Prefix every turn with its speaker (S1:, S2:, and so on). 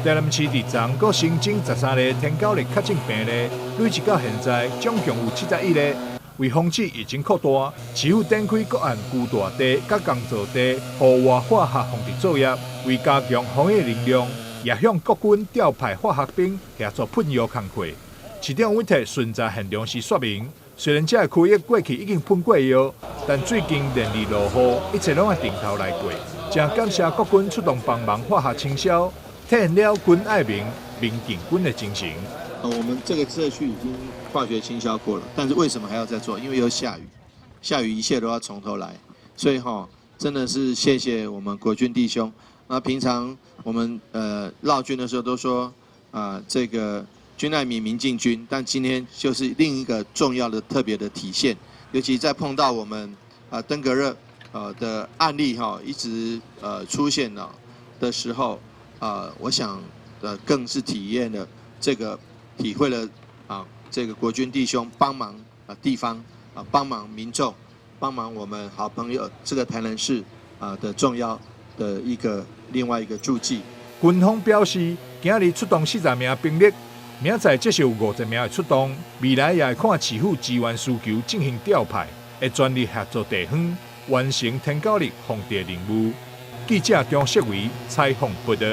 S1: 台南市第昨阁新增13例天狗类确诊病例，累计到现在总共有71例。为防止疫情扩大，市府展开各案巨大地、甲工作地户外化学防治作业，为加强防疫力量，也向各军调派化学兵协助喷药工作。市长委特顺在现场时说明，虽然这个区域过去已经喷过药，但最近连日落雨，一切拢要定头来过。正感谢各军出动帮忙化学清消，体现了军爱民、民敬军的精神。
S2: 我们这个社区已经化学清消过了，但是为什么还要再做？因为又下雨，下雨一切都要从头来，所以真的是谢谢我们国军弟兄。那平常我们绕军的时候都说这个军爱民，民敬军，但今天就是另一个重要的特别的体现，尤其在碰到我们登革热的案例一直出现了的时候我想更是体会了这个国军弟兄帮忙地方帮忙民众，帮忙我们好朋友这个台南市的重要的另外一个注记。
S1: 军方表示，今日出动40名兵力，明仔接受50名的出动，未来也会看市府资源需求进行调派，会全力协助地方完成天狗日防治任务。记者张锡维采访报道。